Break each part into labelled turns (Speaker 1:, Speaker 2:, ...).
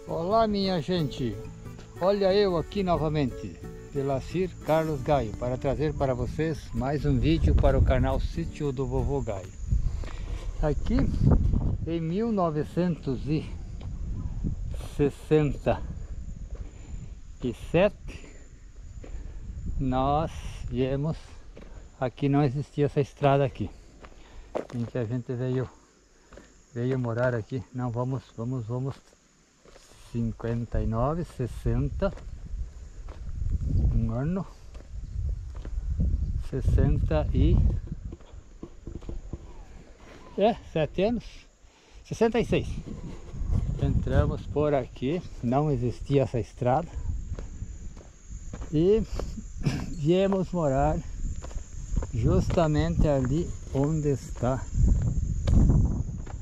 Speaker 1: Olá, minha gente, olha eu aqui novamente, Delacir Carlos Gaio, para trazer para vocês mais um vídeo para o canal Sítio do Vovô Gaio. Aqui em 1967 nós viemos, aqui não existia essa estrada aqui, em que a gente veio morar aqui. Não, vamos 59, 60, um ano, 7 anos, 66. Entramos por aqui, não existia essa estrada e viemos morar justamente ali onde está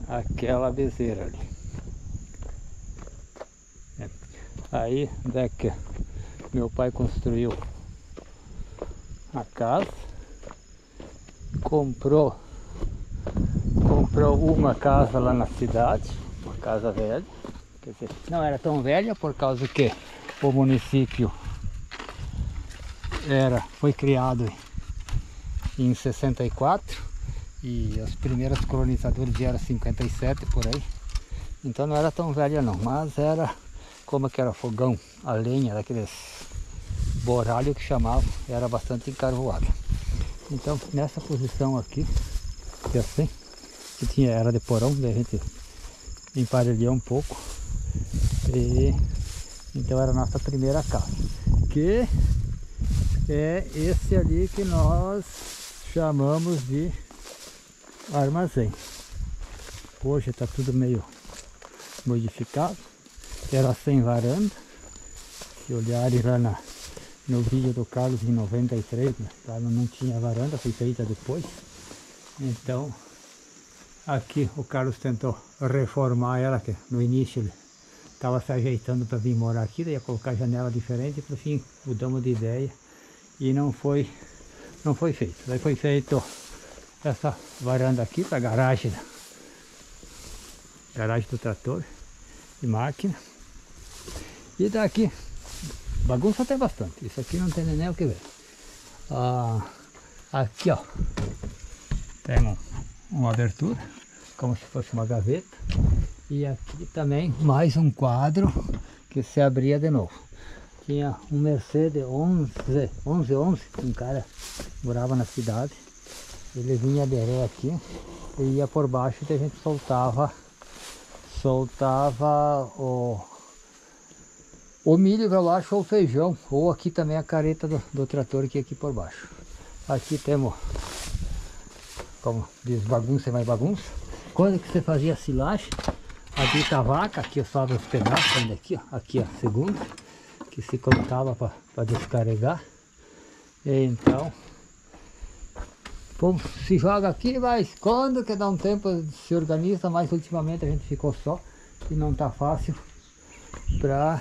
Speaker 1: aquela bezerra ali. Aí é que meu pai construiu a casa, comprou uma casa lá na cidade, uma casa velha, quer dizer, não era tão velha por causa que o município foi criado em 64 e os primeiros colonizadores vieram em 57 por aí, então não era tão velha não, mas era como que era fogão a lenha daqueles borralho que chamavam, era bastante encarvoado. Então nessa posição aqui, que assim, que era de porão, daí a gente emparelhou um pouco e então era a nossa primeira casa, que é esse ali que nós chamamos de armazém. Hoje está tudo meio modificado, era sem varanda. Se olharem lá no vídeo do Carlos em 93, lá não tinha varanda, foi feita depois. Então aqui o Carlos tentou reformar ela, que no início ele estava se ajeitando para vir morar aqui, daí ia colocar janela diferente, por fim mudamos de ideia e não foi feito. Daí foi feito essa varanda aqui para a garagem do trator e máquina. E daqui bagunça tem bastante, isso aqui não tem nem o que ver. Aqui ó, tem uma abertura como se fosse uma gaveta, e aqui também mais um quadro que se abria de novo. Tinha um Mercedes 1111, um cara morava na cidade, ele vinha de ré aqui e ia por baixo, e a gente soltava o milho para baixo ou o feijão, ou aqui também a careta do trator que é aqui por baixo. Aqui temos, como diz, bagunça e mais bagunça. Quando que você fazia silagem, a dita vaca, aqui sobra os pedaços, aqui ó, aqui a segunda, que se colocava para descarregar. E então, se joga aqui, mas quando que dá um tempo se organiza, mas ultimamente a gente ficou só e não tá fácil para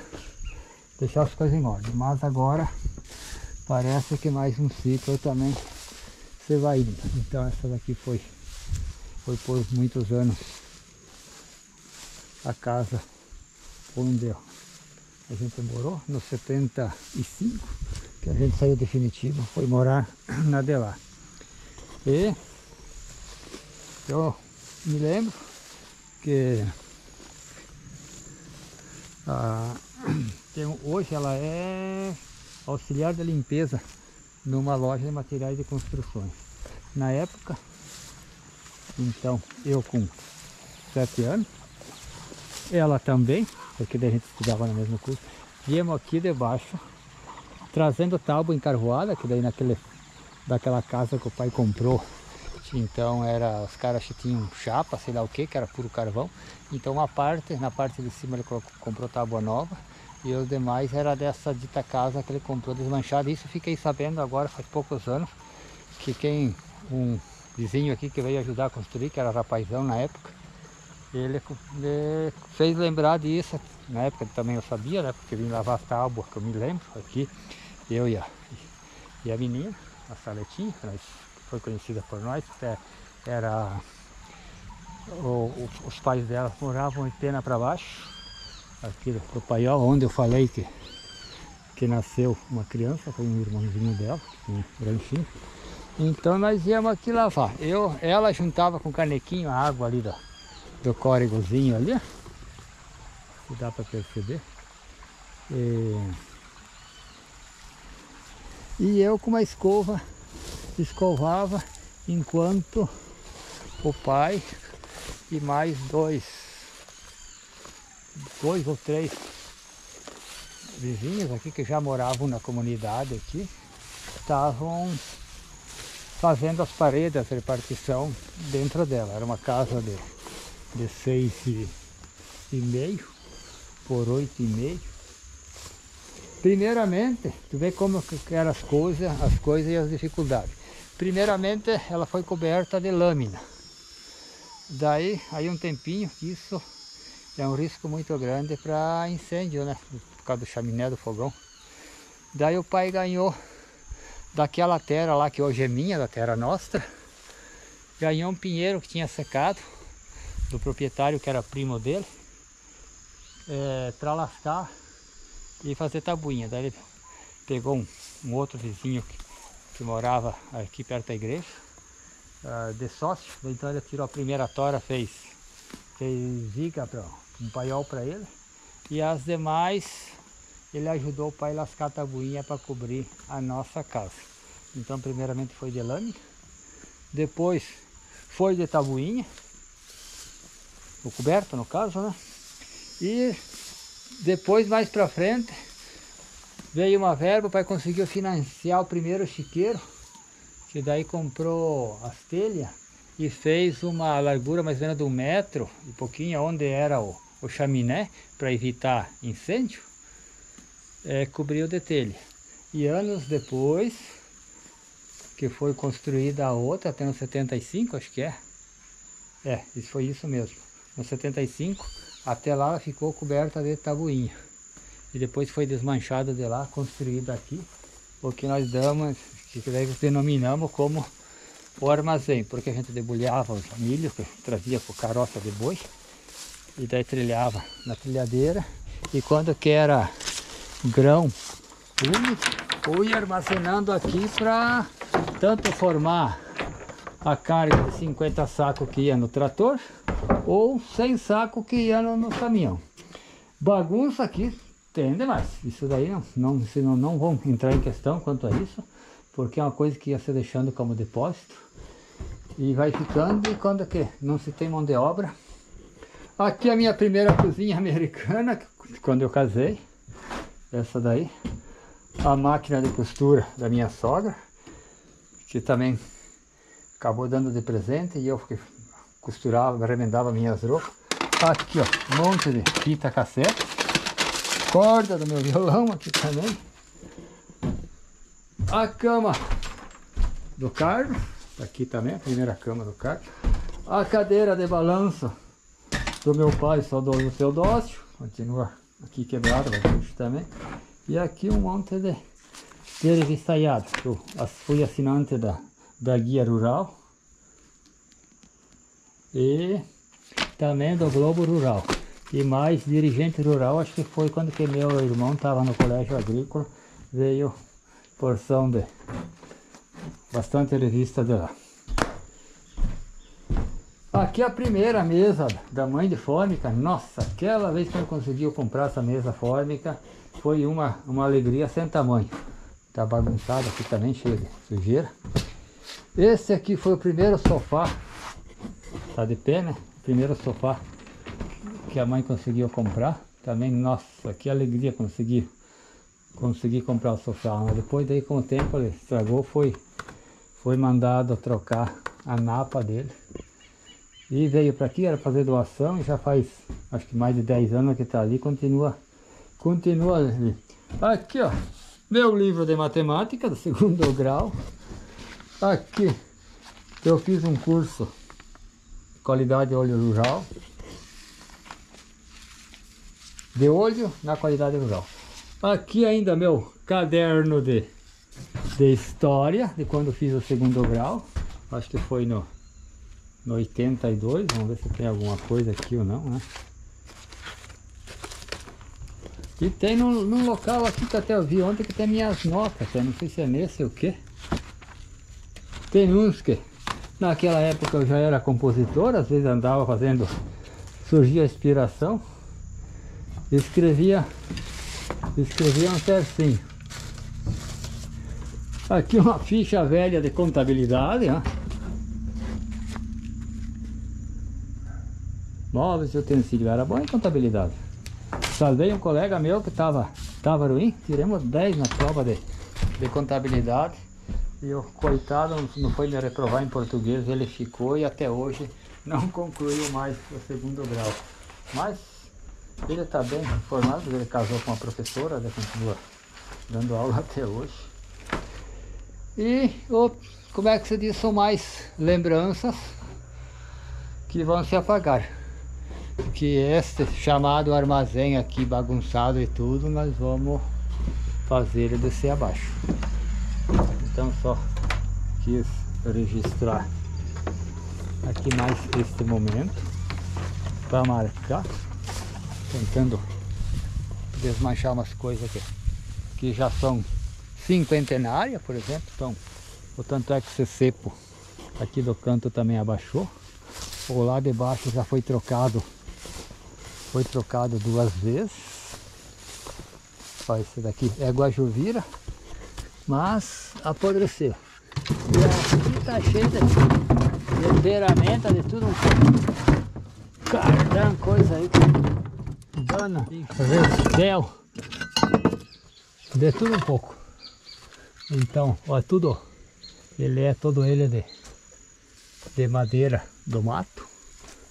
Speaker 1: deixar as coisas em ordem, mas agora parece que mais um ciclo também você vai indo. Então essa daqui foi por muitos anos a casa onde a gente morou, no 75 que a gente saiu definitivo, foi morar na Delar. E eu me lembro que hoje ela é auxiliar de limpeza numa loja de materiais de construções. Na época, então, eu com 7 anos, ela também, porque daí a gente estudava no mesmo curso, viemos aqui debaixo, trazendo tábua encarvoada, que daí daquela casa que o pai comprou, então os caras tinham chapa, sei lá o que era puro carvão. Então na parte de cima ele comprou tábua nova, e os demais era dessa dita casa que ele comprou desmanchada. Isso fiquei sabendo agora faz poucos anos, que um vizinho aqui que veio ajudar a construir, que era rapazão na época, ele fez lembrar disso. Na época também eu sabia, né, porque vim lavar as tábuas, que eu me lembro, aqui, eu e a menina, a Saletinha, que foi conhecida por nós, os pais dela moravam em Pena para baixo, aqui do paiol, onde eu falei que nasceu uma criança, foi um irmãozinho dela, um ranchinho. Então nós íamos aqui lavar. Ela juntava com canequinho a água ali do córregozinho ali, se dá para perceber. E eu com uma escova escovava enquanto o pai e mais dois ou três vizinhos aqui que já moravam na comunidade aqui estavam fazendo as paredes, a repartição dentro dela. Era uma casa de 6,5 por 8,5. Primeiramente, tu vê como que eram as coisas e as dificuldades. Primeiramente, ela foi coberta de lâmina. Daí, aí um tempinho, isso é um risco muito grande para incêndio, né? Por causa do chaminé, do fogão. Daí o pai ganhou daquela terra lá, que hoje é minha, da terra nossa, ganhou um pinheiro que tinha secado, do proprietário que era primo dele, para lascar e fazer tabuinha. Daí ele pegou um outro vizinho que morava aqui perto da igreja, de sócio. Então ele tirou a primeira tora, fez viga, um paiol para ele, e as demais ele ajudou o pai a lascar a tabuinha para cobrir a nossa casa. Então primeiramente foi de lâmina, depois foi de tabuinha, o coberto no caso, né? E depois, mais para frente, veio uma verba, o pai conseguiu financiar o primeiro chiqueiro, que daí comprou as telhas e fez uma largura mais ou menos de 1 metro e pouquinho, onde era o chaminé, para evitar incêndio, cobriu de telha. E anos depois, que foi construída a outra, até no 75, acho que isso foi isso mesmo. No 75, até lá ela ficou coberta de tabuinha. E depois foi desmanchada de lá, construída aqui, o que nós damos, que daí denominamos como o armazém, porque a gente debulhava os milhos, que trazia por carroça de boi, e daí trilhava na trilhadeira, e quando que era grão úmido, ou ia armazenando aqui para tanto formar a carga de 50 sacos que ia no trator, ou 100 sacos que ia no caminhão. Bagunça aqui tem demais. Isso daí não vão entrar em questão quanto a isso, porque é uma coisa que ia se deixando como depósito e vai ficando, e quando que não se tem mão de obra. Aqui a minha primeira cozinha americana, quando eu casei, essa daí, a máquina de costura da minha sogra, que também acabou dando de presente, e eu costurava, remendava minhas roupas. Aqui ó, um monte de fita cassete, corda do meu violão aqui também, a cama do Carlos, aqui também, a primeira cama do Carlos, a cadeira de balanço do meu pai, saudoso Teodócio, continua aqui quebrada, também, e aqui um monte de revistaiado. Eu fui assinante da guia rural e também do Globo Rural, e mais dirigente rural. Acho que foi quando que meu irmão estava no colégio agrícola, veio porção de bastante revista de lá. Aqui a primeira mesa da mãe de fórmica. Nossa, aquela vez que eu consegui comprar essa mesa fórmica foi uma alegria sem tamanho. Tá bagunçado aqui também, cheio de sujeira. Esse aqui foi o primeiro sofá, tá de pé, né? Primeiro sofá que a mãe conseguiu comprar. Também, nossa, que alegria conseguir comprar o sofá. Mas depois daí, com o tempo, ele estragou, foi mandado trocar a napa dele. E veio para aqui, era fazer doação, e já faz acho que mais de 10 anos que está ali, continua ali. Aqui ó, meu livro de matemática do 2º grau. Aqui eu fiz um curso de qualidade de óleo rural, de óleo na qualidade rural. Aqui ainda meu caderno de história, de quando fiz o 2º grau, acho que foi no 82, vamos ver se tem alguma coisa aqui ou não, né? E tem num local aqui que até eu vi ontem que tem minhas notas, não sei se é nesse ou o que. Tem uns que naquela época eu já era compositor, às vezes andava fazendo, surgia a inspiração, escrevia um certinho. Aqui uma ficha velha de contabilidade, ó. Móveis e utensílios, era bom em contabilidade. Salvei um colega meu que estava ruim, tiramos 10 na prova de contabilidade. E o coitado não foi me reprovar em português, ele ficou e até hoje não concluiu mais o segundo grau. Mas ele está bem formado, ele casou com uma professora, ele continua dando aula até hoje. E como é que se diz, são mais lembranças que vão se apagar. Que este chamado armazém aqui bagunçado e tudo, nós vamos fazer ele descer abaixo. Então só quis registrar aqui mais este momento para marcar, tentando desmanchar umas coisas que já são cinquentenárias, por exemplo. Então, o tanto é que esse cepo aqui do canto também abaixou. O lá de baixo já foi trocado 2 vezes. Ó, esse daqui é guajuvira, mas apodreceu. E aqui tá cheio de ferramenta, de tudo um cardan, coisa aí, dana, restel, de tudo um pouco. Então, ó, tudo, ele é todo ele de madeira do mato.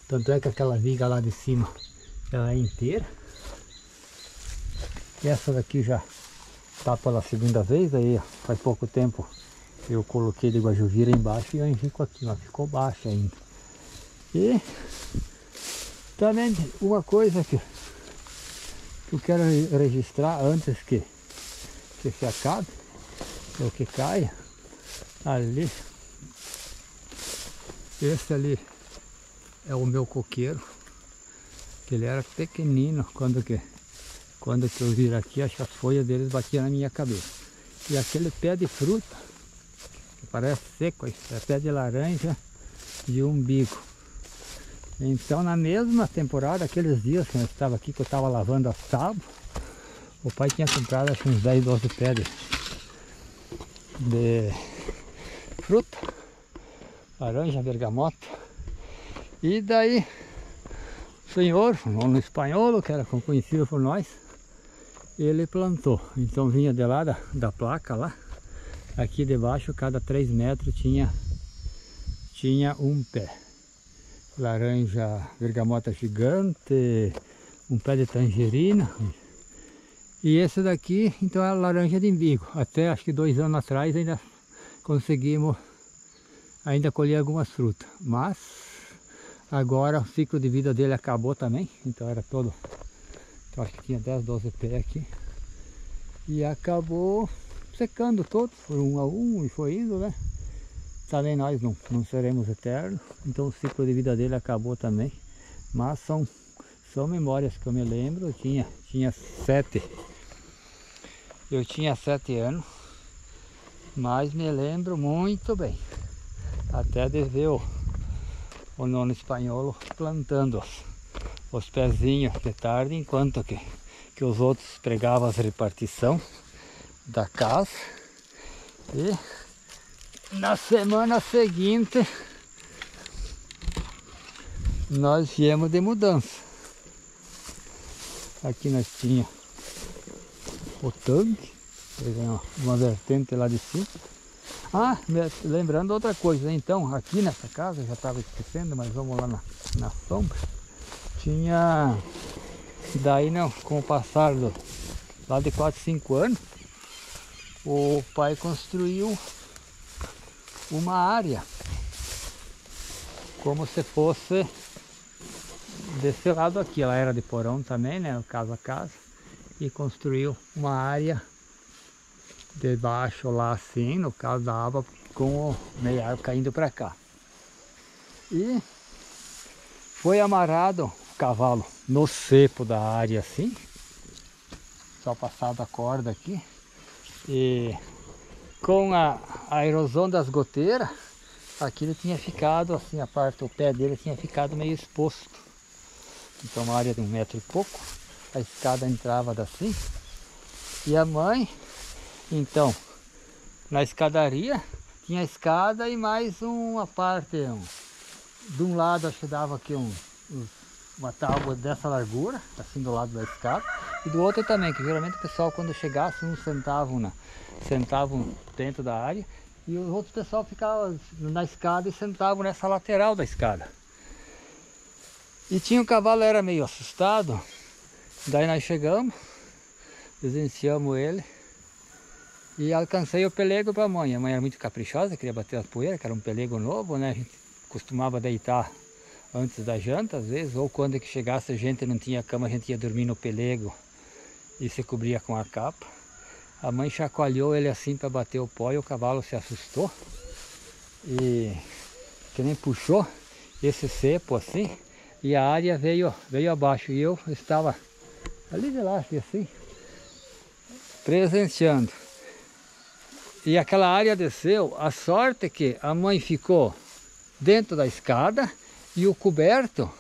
Speaker 1: Tanto é que aquela viga lá de cima, ela é inteira. E essa daqui já tá pela segunda vez, aí faz pouco tempo eu coloquei de guajuvira embaixo e eu enrico aqui, ó, ficou baixa ainda. E também uma coisa que eu quero registrar antes que se acabe, ou que caia, ali, esse ali é o meu coqueiro, que ele era pequenino quando que eu vir aqui, acho que as folhas deles batiam na minha cabeça. E aquele pé de fruta, que parece seco, é pé de laranja de umbigo. Então na mesma temporada, aqueles dias que eu estava aqui, que eu estava lavando as tábuas, o pai tinha comprado acho, uns 10, 12 pés de fruta, laranja, bergamota. E daí o senhor, o nono espanhol, que era conhecido por nós, ele plantou. Então vinha de lá da placa lá, aqui debaixo, cada 3 metros tinha um pé. Laranja, bergamota gigante, um pé de tangerina. E esse daqui, então, é a laranja de umbigo. Até acho que 2 anos atrás ainda conseguimos colher algumas frutas. Mas agora o ciclo de vida dele acabou também. Então era todo, então, acho que tinha 10, 12 pés aqui. E acabou secando todos, por 1 a 1, e foi indo, né? Também nós não seremos eternos. Então o ciclo de vida dele acabou também. Mas são memórias que eu me lembro. Eu tinha 7 anos, mas me lembro muito bem, até de ver o nono espanhol plantando os pezinhos de tarde, enquanto que os outros pregavam as repartição da casa. E na semana seguinte nós viemos de mudança. Aqui nós tínhamos o tanque, uma vertente lá de cima. Ah, lembrando outra coisa, então, aqui nessa casa, eu já estava esquecendo, mas vamos lá na sombra. Tinha, daí não, com o passar lá de 4, 5 anos, o pai construiu uma área, como se fosse desse lado aqui. Ela era de porão também, né, casa a casa, e construiu uma área debaixo lá assim, no caso da água, com o meia árvore caindo para cá. E foi amarrado o cavalo no cepo da área assim, só passado a corda aqui. E com a erosão das goteiras, aqui ele tinha ficado assim, o pé dele tinha ficado meio exposto. Então uma área de 1 metro e pouco, a escada entrava assim. E a mãe, então, na escadaria, tinha a escada e mais uma parte, de um lado acho que dava aqui uma tábua dessa largura, assim do lado da escada, e do outro também, que geralmente o pessoal quando chegasse, uns sentavam dentro da área, e os outros pessoal ficavam na escada e sentavam nessa lateral da escada. E tinha o cavalo, era meio assustado, daí nós chegamos, presenciamos ele, e alcancei o pelego para a mãe. A mãe era muito caprichosa, queria bater as poeiras, que era um pelego novo, né? A gente costumava deitar antes da janta, às vezes, ou quando que chegasse a gente não tinha cama, a gente ia dormir no pelego e se cobria com a capa. A mãe chacoalhou ele assim para bater o pó e o cavalo se assustou. E que nem puxou esse cepo assim, e a área veio abaixo. E eu estava ali de lá, assim, presenciando. E aquela área desceu, a sorte é que a mãe ficou dentro da escada e o coberto,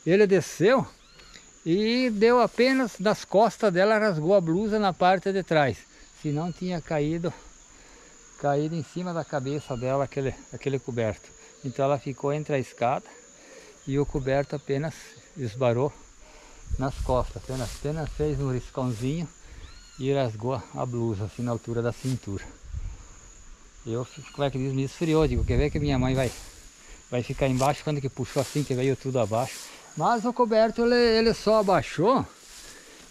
Speaker 1: ele desceu e deu apenas nas costas dela, rasgou a blusa na parte de trás. Senão tinha caído em cima da cabeça dela aquele coberto. Então ela ficou entre a escada e o coberto apenas esbarrou nas costas, apenas fez um riscãozinho e rasgou a blusa assim na altura da cintura. Eu, como é que diz, me esfriou, digo, quer ver que minha mãe vai ficar embaixo, quando que puxou assim, que veio tudo abaixo. Mas o coberto ele só abaixou,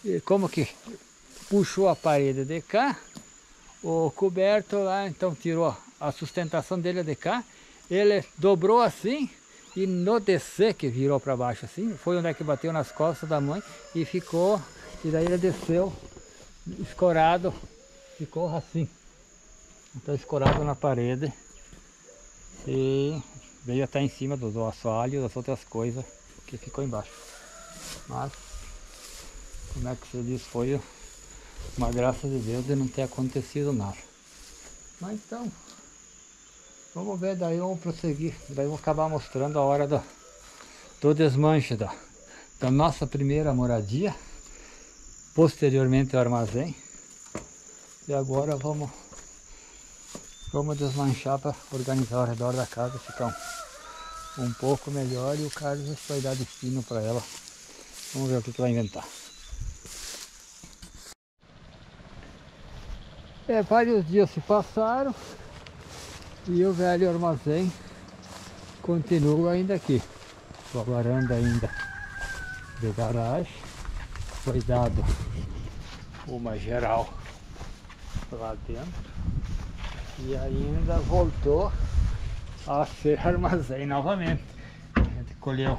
Speaker 1: e como que puxou a parede de cá, o coberto lá, então tirou a sustentação dele de cá, ele dobrou assim, e no descer que virou para baixo assim, foi onde é que bateu nas costas da mãe, e ficou, e daí ele desceu, escorado, ficou assim. Então escorado na parede e veio até em cima do assoalho e das outras coisas que ficou embaixo. Mas, como é que se diz, foi uma graça de Deus de não ter acontecido nada. Mas então, vamos ver, daí eu vou prosseguir, daí eu vou acabar mostrando a hora do desmanche da nossa primeira moradia, posteriormente o armazém. E agora vamos desmanchar para organizar ao redor da casa, ficar um pouco melhor, e o Carlos vai dar destino para ela. Vamos ver o que vai inventar. Vários dias se passaram e o velho armazém continua ainda aqui. A varanda ainda de garagem, foi dado uma geral lá dentro. E ainda voltou a ser armazém novamente. A gente colheu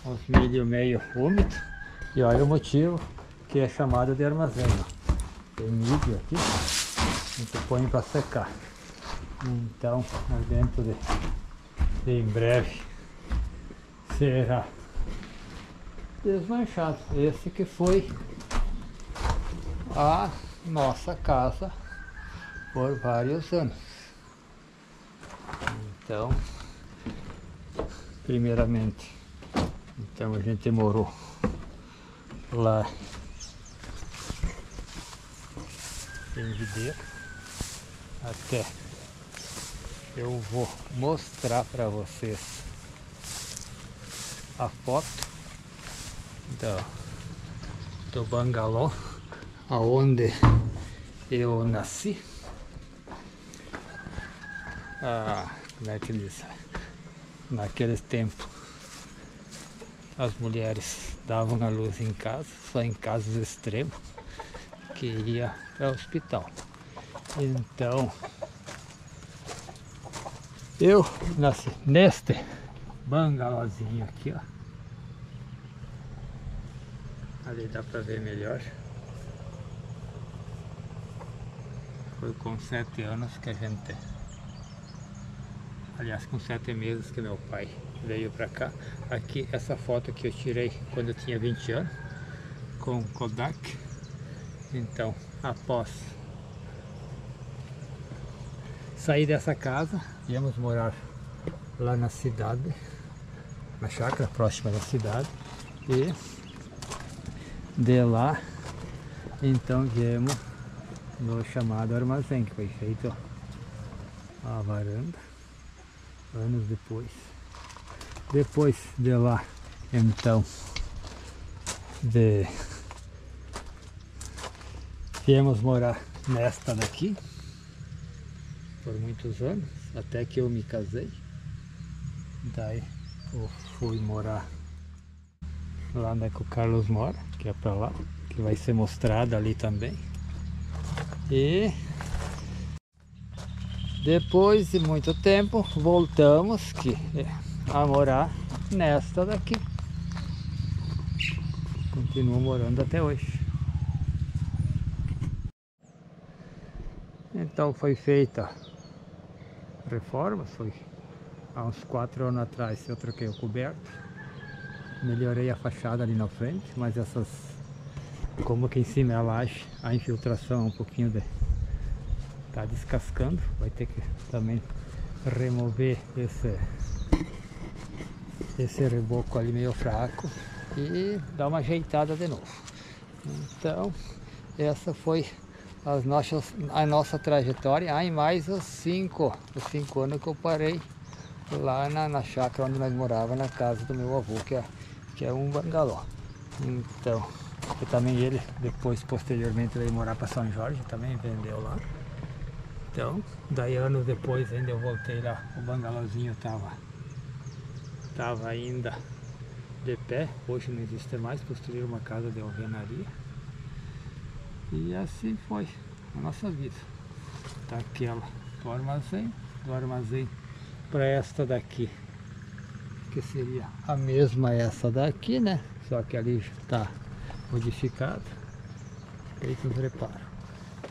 Speaker 1: os milho meio úmido e olha o motivo que é chamado de armazém. Tem milho aqui, a gente põe para secar. Então, dentro de em breve será desmanchado. Esse que foi a nossa casa por vários anos. Então, primeiramente, então a gente morou lá em Videira. Até eu vou mostrar para vocês a foto do bangalô aonde eu nasci. Como é que diz? Naqueles tempos as mulheres davam a luz em casa, só em casos extremos, que ia para o hospital. Então eu nasci neste bangalôzinho aqui, ó. Ali dá para ver melhor. Foi com 7 anos que a gente, aliás, com 7 meses que meu pai veio para cá. Aqui, essa foto que eu tirei quando eu tinha 20 anos, com Kodak. Então, após sair dessa casa, íamos morar lá na cidade, na chácara próxima da cidade, e de lá então viemos no chamado armazém, que foi feito a varanda anos depois. Depois de lá, então viemos morar nesta daqui por muitos anos, até que eu me casei. Daí eu fui morar lá onde é que o Carlos mora, que é pra lá, que vai ser mostrado ali também. E depois de muito tempo voltamos a morar nesta daqui. Continuo morando até hoje. Então foi feita reformas, foi há uns 4 anos atrás eu troquei o coberto, melhorei a fachada ali na frente, mas como aqui em cima é a laje, a infiltração um pouquinho tá descascando, vai ter que também remover esse reboco ali meio fraco e dar uma ajeitada de novo. Então essa foi a nossa trajetória, e mais os 5 anos que eu parei lá na chácara onde nós morávamos, na casa do meu avô, que é um bangalô. Então, e também ele depois, posteriormente, veio morar para São Jorge, também vendeu lá. Então, daí anos depois ainda eu voltei lá, o bangalôzinho tava ainda de pé, hoje não existe mais, construíram uma casa de alvenaria. E assim foi a nossa vida. Daquela do armazém para esta daqui, que seria a mesma essa daqui, né? Só que ali já está modificado, feito os reparos.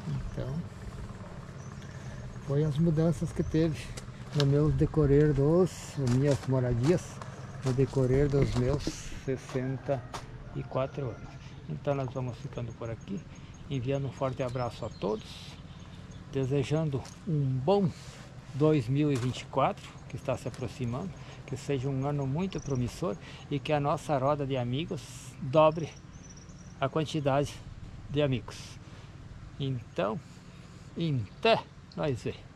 Speaker 1: Então, foi as mudanças que teve no meu decorrer minhas moradias, no decorrer dos meus 64 anos. Então nós vamos ficando por aqui, enviando um forte abraço a todos, desejando um bom 2024 que está se aproximando, que seja um ano muito promissor e que a nossa roda de amigos dobre a quantidade de amigos. Então, até nós ver.